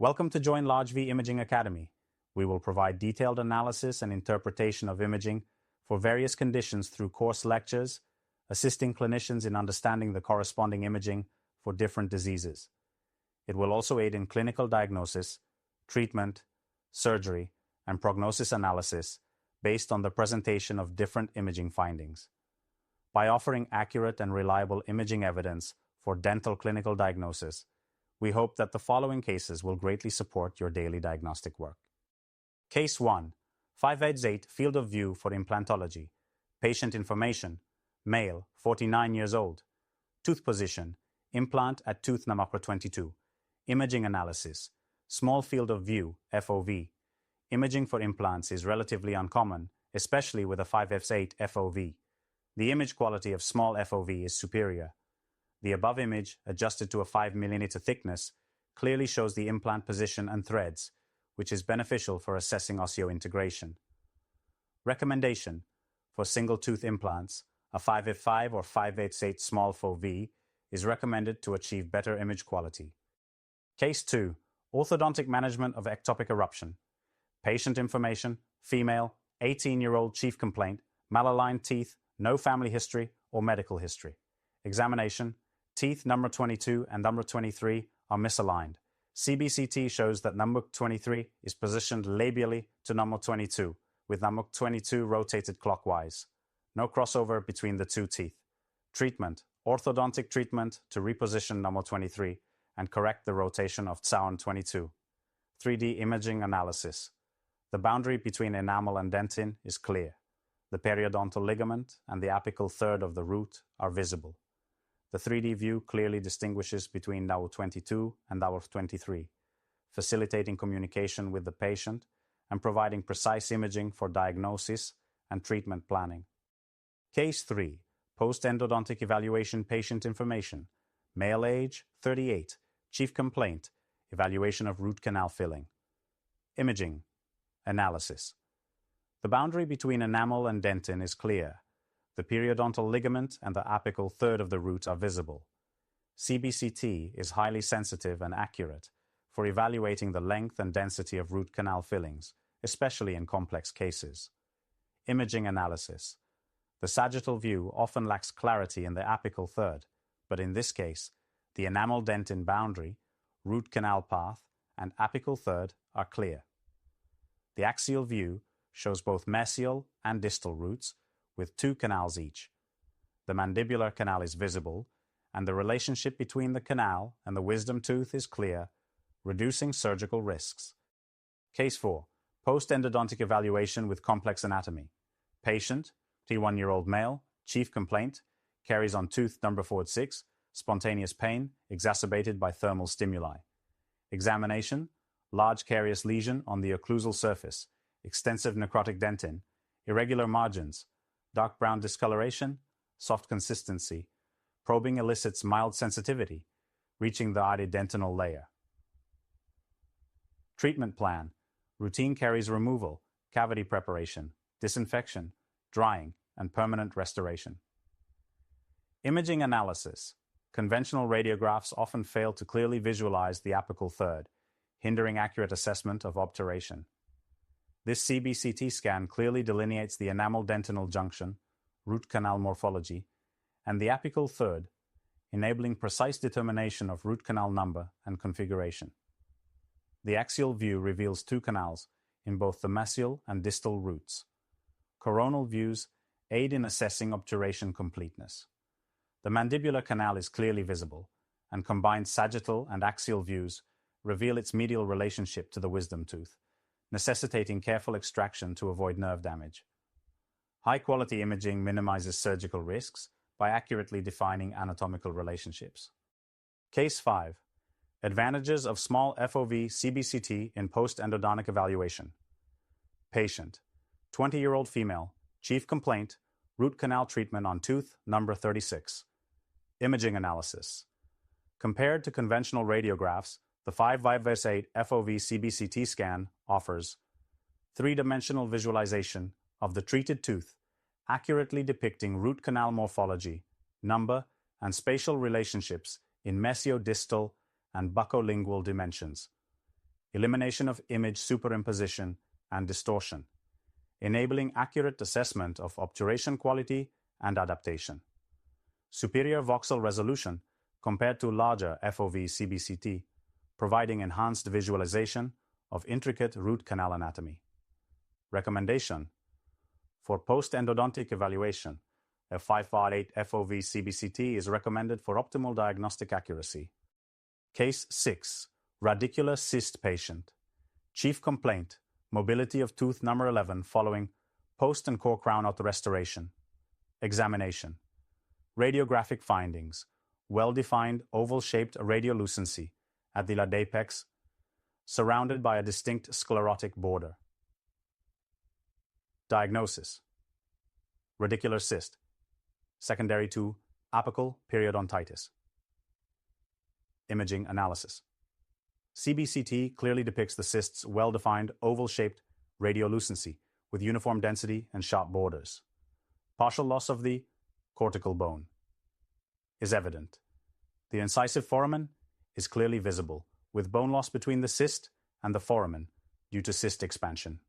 Welcome to join LargeV Imaging Academy. We will provide detailed analysis and interpretation of imaging for various conditions through course lectures, assisting clinicians in understanding the corresponding imaging for different diseases. It will also aid in clinical diagnosis, treatment, surgery, and prognosis analysis based on the presentation of different imaging findings. By offering accurate and reliable imaging evidence for dental clinical diagnosis, we hope that the following cases will greatly support your daily diagnostic work. Case 1. 5/8 Field of View for Implantology. Patient information. Male, 49 years old. Tooth position. Implant at tooth number 22. Imaging analysis. Small field of view, FOV. Imaging for implants is relatively uncommon, especially with a 5/8 FOV. The image quality of small FOV is superior. The above image, adjusted to a 5 mm thickness, clearly shows the implant position and threads, which is beneficial for assessing osseointegration. Recommendation: for single-tooth implants, a 5/5 or 5/8 small FOV is recommended to achieve better image quality. Case 2. Orthodontic management of ectopic eruption. Patient information: female, 18-year-old, chief complaint, malaligned teeth, no family history or medical history. Examination: teeth number 22 and number 23 are misaligned. CBCT shows that number 23 is positioned labially to number 22, with number 22 rotated clockwise. No crossover between the two teeth. Treatment: orthodontic treatment to reposition number 23 and correct the rotation of sound 22. 3D imaging analysis. The boundary between enamel and dentin is clear. The periodontal ligament and the apical third of the root are visible. The 3D view clearly distinguishes between number 22 and number 23, facilitating communication with the patient and providing precise imaging for diagnosis and treatment planning. Case 3. Post-endodontic evaluation patient information. Male age, 38. Chief complaint, evaluation of root canal filling. Imaging. Analysis. The boundary between enamel and dentin is clear. The periodontal ligament and the apical third of the root are visible. CBCT is highly sensitive and accurate for evaluating the length and density of root canal fillings, especially in complex cases. Imaging analysis. The sagittal view often lacks clarity in the apical third, but in this case, the enamel-dentin boundary, root canal path, and apical third are clear. The axial view shows both mesial and distal roots, with 2 canals each. The mandibular canal is visible, and the relationship between the canal and the wisdom tooth is clear, reducing surgical risks. Case 4. Post-endodontic evaluation with complex anatomy. Patient, 31-year-old male, chief complaint, carries on tooth number 46, spontaneous pain exacerbated by thermal stimuli. Examination: large carious lesion on the occlusal surface, extensive necrotic dentin, irregular margins, dark brown discoloration, soft consistency. Probing elicits mild sensitivity, reaching the iridentinal layer. Treatment plan: routine caries removal, cavity preparation, disinfection, drying, and permanent restoration. Imaging analysis. Conventional radiographs often fail to clearly visualize the apical third, hindering accurate assessment of obturation. This CBCT scan clearly delineates the enamel-dentinal junction, root canal morphology, and the apical third, enabling precise determination of root canal number and configuration. The axial view reveals 2 canals in both the mesial and distal roots. Coronal views aid in assessing obturation completeness. The mandibular canal is clearly visible, and combined sagittal and axial views reveal its medial relationship to the wisdom tooth, necessitating careful extraction to avoid nerve damage. High-quality imaging minimizes surgical risks by accurately defining anatomical relationships. Case 5. Advantages of small FOV CBCT in post-endodontic evaluation. Patient, 20-year-old female, chief complaint, root canal treatment on tooth number 36. Imaging analysis. Compared to conventional radiographs, the 5/8 FOV CBCT scan offers 3-dimensional visualization of the treated tooth, accurately depicting root canal morphology, number, and spatial relationships in mesiodistal and buccolingual dimensions. elimination of image superimposition and distortion, enabling accurate assessment of obturation quality and adaptation. Superior voxel resolution compared to larger FOV CBCT, providing enhanced visualization of intricate root canal anatomy. Recommendation: for post-endodontic evaluation, a 5/8 FOV CBCT is recommended for optimal diagnostic accuracy. Case 6. Radicular cyst patient. Chief complaint: mobility of tooth number 11 following post and core crown restoration. Examination. Radiographic findings: well-defined oval-shaped radiolucency at the apex, surrounded by a distinct sclerotic border. Diagnosis: radicular cyst, secondary to apical periodontitis. Imaging analysis. CBCT clearly depicts the cyst's well-defined oval-shaped radiolucency with uniform density and sharp borders. Partial loss of the cortical bone is evident. The incisive foramen is clearly visible, with bone loss between the cyst and the foramen due to cyst expansion.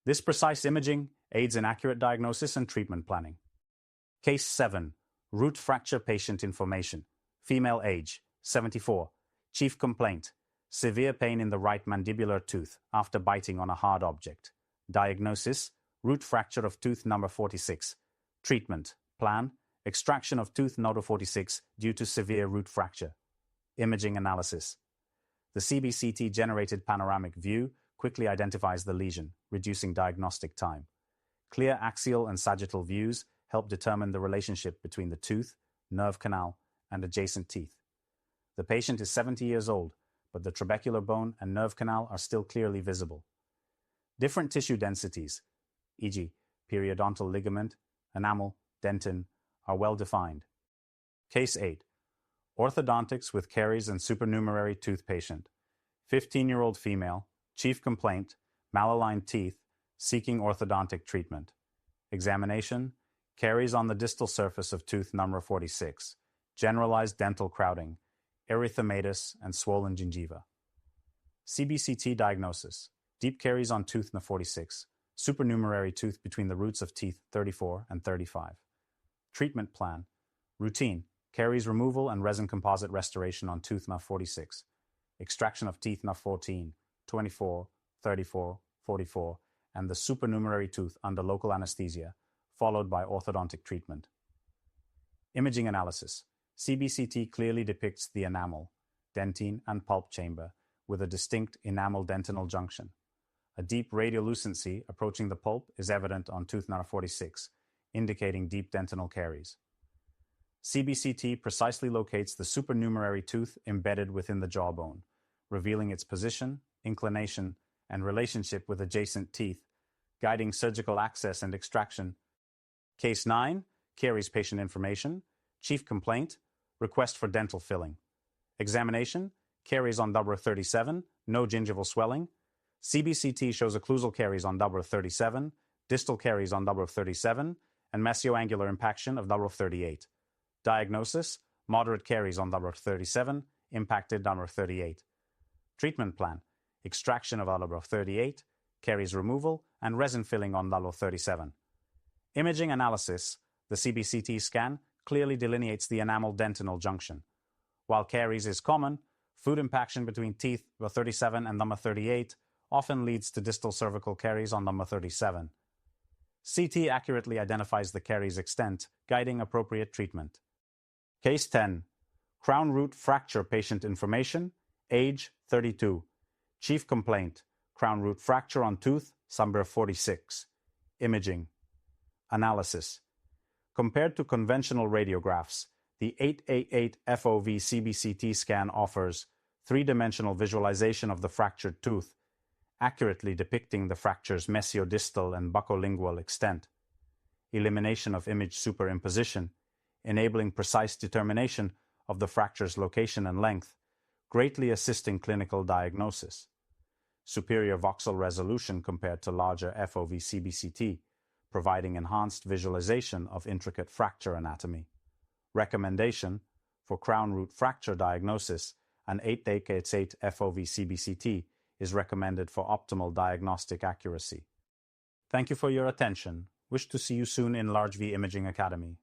This precise imaging aids in accurate diagnosis and treatment planning. Case 7. Root fracture patient information. Female age, 74. Chief complaint: severe pain in the right mandibular tooth after biting on a hard object. Diagnosis: root fracture of tooth number 46. Treatment plan: extraction of tooth number 46 due to severe root fracture. Imaging analysis. The CBCT-generated panoramic view quickly identifies the lesion, reducing diagnostic time. Clear axial and sagittal views help determine the relationship between the tooth, nerve canal, and adjacent teeth. The patient is 70 years old, but the trabecular bone and nerve canal are still clearly visible. Different tissue densities, e.g., periodontal ligament, enamel, dentin, are well defined. Case 8. Orthodontics with caries and supernumerary tooth patient. 15-year-old female, chief complaint: malaligned teeth, seeking orthodontic treatment. Examination: caries on the distal surface of tooth number 46, generalized dental crowding, erythematous and swollen gingiva. CBCT diagnosis: deep caries on tooth number 46, supernumerary tooth between the roots of teeth 34 and 35. Treatment plan: routine, caries removal and resin composite restoration on tooth number 46, extraction of teeth number 14, 24, 34, 44, and the supernumerary tooth under local anesthesia, followed by orthodontic treatment. Imaging analysis. CBCT clearly depicts the enamel, dentine, and pulp chamber with a distinct enamel-dentinal junction. A deep radiolucency approaching the pulp is evident on tooth number 46, indicating deep dentinal caries. CBCT precisely locates the supernumerary tooth embedded within the jawbone, revealing its position, inclination, and relationship with adjacent teeth, guiding surgical access and extraction. Case 9. Caries patient information. Chief complaint: request for dental filling. Examination: caries on number 37, no gingival swelling. CBCT shows occlusal caries on number 37, distal caries on number 37, and mesioangular impaction of number 38. Diagnosis: moderate caries on number 37, impacted number 38. Treatment plan: extraction of number 38, caries removal, and resin filling on number 37. Imaging analysis. The CBCT scan clearly delineates the enamel-dentinal junction. While caries is common, food impaction between teeth number 37 and number 38 often leads to distal cervical caries on number 37. CT accurately identifies the caries extent, guiding appropriate treatment. Case 10. Crown root fracture patient information. Age 32. Chief complaint: crown root fracture on tooth number 46. Imaging analysis. Compared to conventional radiographs, the 888 FOV CBCT scan offers three-dimensional visualization of the fractured tooth, accurately depicting the fracture's mesiodistal and buccolingual extent. Elimination of image superimposition, enabling precise determination of the fracture's location and length, greatly assisting clinical diagnosis. Superior voxel resolution compared to larger FOV CBCT, providing enhanced visualization of intricate fracture anatomy. Recommendation: for crown root fracture diagnosis, and 8-decade FOV CBCT is recommended for optimal diagnostic accuracy. Thank you for your attention. Wish to see you soon in LargeV Imaging Academy.